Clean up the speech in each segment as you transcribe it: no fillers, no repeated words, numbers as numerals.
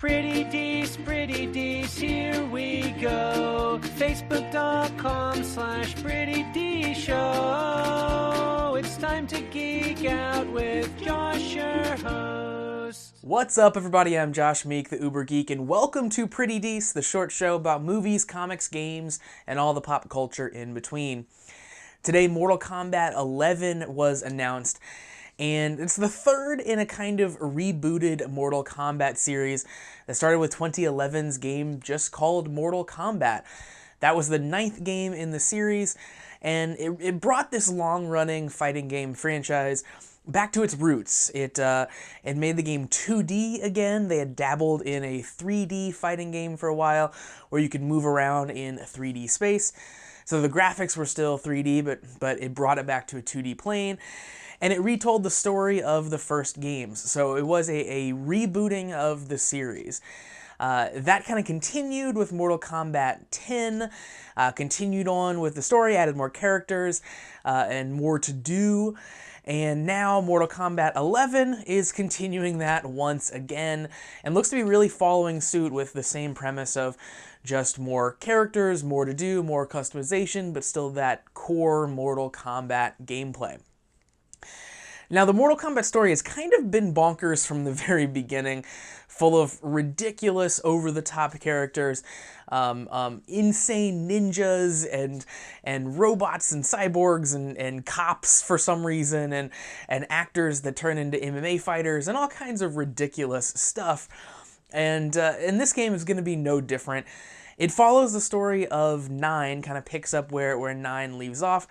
Pretty Dece, here we go. Facebook.com/Pretty Show. It's time to geek out with Josh, your host. What's up, everybody? I'm Josh Meek, the Uber Geek, and welcome to Pretty Dece, the short show about movies, comics, games, and all the pop culture in between. Today, Mortal Kombat 11 was announced, and it's the third in a kind of rebooted Mortal Kombat series that started with 2011's game just called Mortal Kombat. That was the 9th game in the series, and it brought this long-running fighting game franchise back to its roots. It made the game 2D again. They had dabbled in a 3D fighting game for a while where you could move around in a 3D space. So the graphics were still 3D, but it brought it back to a 2D plane. And it retold the story of the first games. So it was a rebooting of the series. That kind of continued with Mortal Kombat 10, continued on with the story, added more characters, and more to do. And now Mortal Kombat 11 is continuing that once again, and looks to be really following suit with the same premise of just more characters, more to do, more customization, but still that core Mortal Kombat gameplay. Now, the Mortal Kombat story has kind of been bonkers from the very beginning, full of ridiculous, over-the-top characters, insane ninjas, and robots, and cyborgs, and cops for some reason, and actors that turn into MMA fighters, and all kinds of ridiculous stuff. And this game is going to be no different. It follows the story of 9, kind of picks up where 9 leaves off,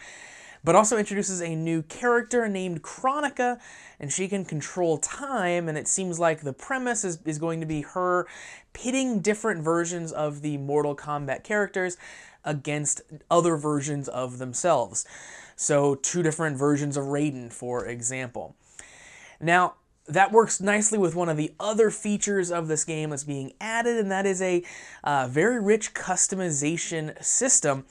but also introduces a new character named Kronika, and she can control time, and it seems like the premise is going to be her pitting different versions of the Mortal Kombat characters against other versions of themselves. So 2 different versions of Raiden, for example. Now, that works nicely with one of the other features of this game that's being added, and that is a very rich customization system.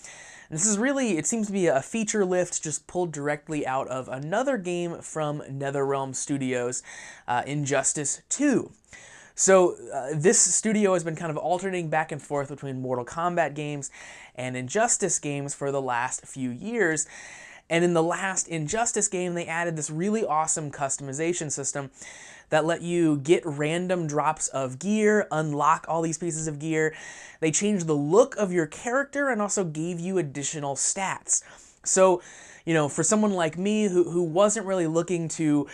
This is really, it seems to be a feature lift just pulled directly out of another game from NetherRealm Studios, Injustice 2. So this studio has been kind of alternating back and forth between Mortal Kombat games and Injustice games for the last few years. And in the last Injustice game, they added this really awesome customization system that let you get random drops of gear, unlock all these pieces of gear. They changed the look of your character and also gave you additional stats. So, you know, for someone like me who wasn't really looking to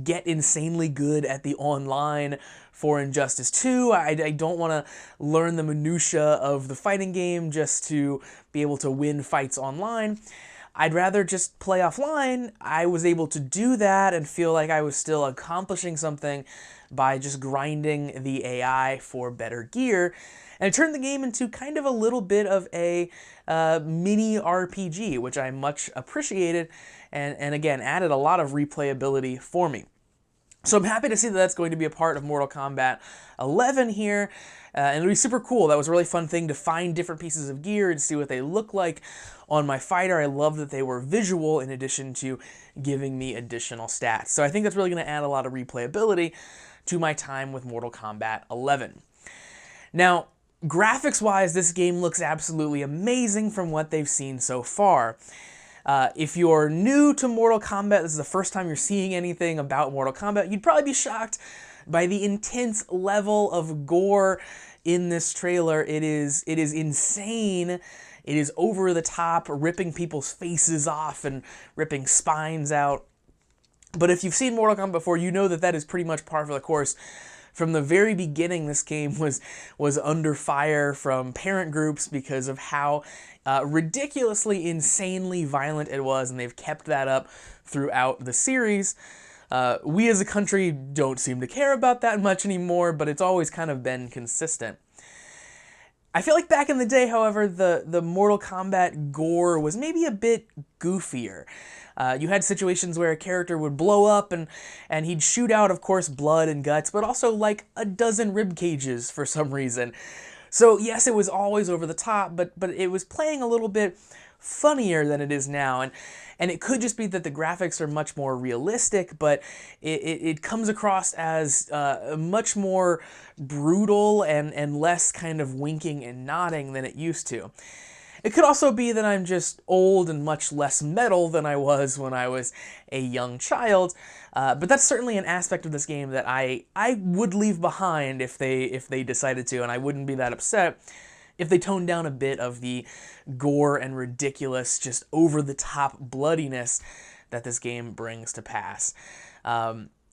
get insanely good at the online for Injustice 2, I don't want to learn the minutia of the fighting game just to be able to win fights online. I'd rather just play offline. I was able to do that and feel like I was still accomplishing something by just grinding the AI for better gear. And it turned the game into kind of a little bit of a mini RPG, which I much appreciated, and again, added a lot of replayability for me. So I'm happy to see that that's going to be a part of Mortal Kombat 11 here, and it'll be super cool. That was a really fun thing to find different pieces of gear and see what they look like on my fighter. I love that they were visual in addition to giving me additional stats. So I think that's really going to add a lot of replayability to my time with Mortal Kombat 11. Now, graphics-wise, this game looks absolutely amazing from what they've seen so far. If you're new to Mortal Kombat, this is the first time you're seeing anything about Mortal Kombat, you'd probably be shocked by the intense level of gore in this trailer. It is insane. It is over the top, ripping people's faces off and ripping spines out. But if you've seen Mortal Kombat before, you know that that is pretty much par for the course. From the very beginning, this game was under fire from parent groups because of how ridiculously, insanely violent it was, and they've kept that up throughout the series. We as a country don't seem to care about that much anymore, but it's always kind of been consistent. I feel like back in the day, however, the Mortal Kombat gore was maybe a bit goofier. You had situations where a character would blow up and he'd shoot out, of course, blood and guts, but also like a dozen rib cages for some reason. So yes, it was always over the top, but it was playing a little bit funnier than it is now. And it could just be that the graphics are much more realistic, but it comes across as much more brutal and less kind of winking and nodding than it used to. It could also be that I'm just old and much less metal than I was when I was a young child, but that's certainly an aspect of this game that I would leave behind if they decided to, and I wouldn't be that upset if they toned down a bit of the gore and ridiculous, just over-the-top bloodiness that this game brings to pass.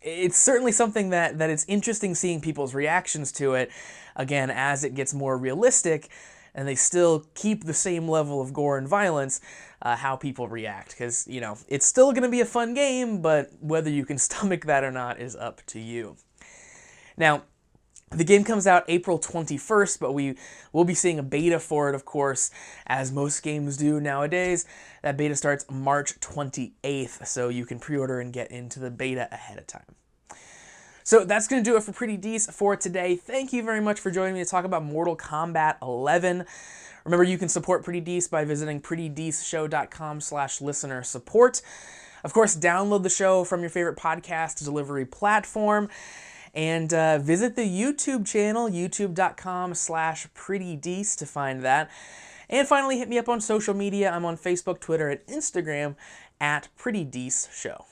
It's certainly something that it's interesting seeing people's reactions to it, again, as it gets more realistic, and they still keep the same level of gore and violence, how people react. Because, you know, it's still going to be a fun game, but whether you can stomach that or not is up to you. Now, the game comes out April 21st, but we will be seeing a beta for it, of course, as most games do nowadays. That beta starts March 28th, so you can pre-order and get into the beta ahead of time. So that's going to do it for Pretty Dece for today. Thank you very much for joining me to talk about Mortal Kombat 11. Remember, you can support Pretty Dece by visiting prettydeceshow.com/listener support. Of course, download the show from your favorite podcast delivery platform. And visit the YouTube channel, youtube.com/prettydece to find that. And finally, hit me up on social media. I'm on Facebook, Twitter, and Instagram @PrettyDeceShow.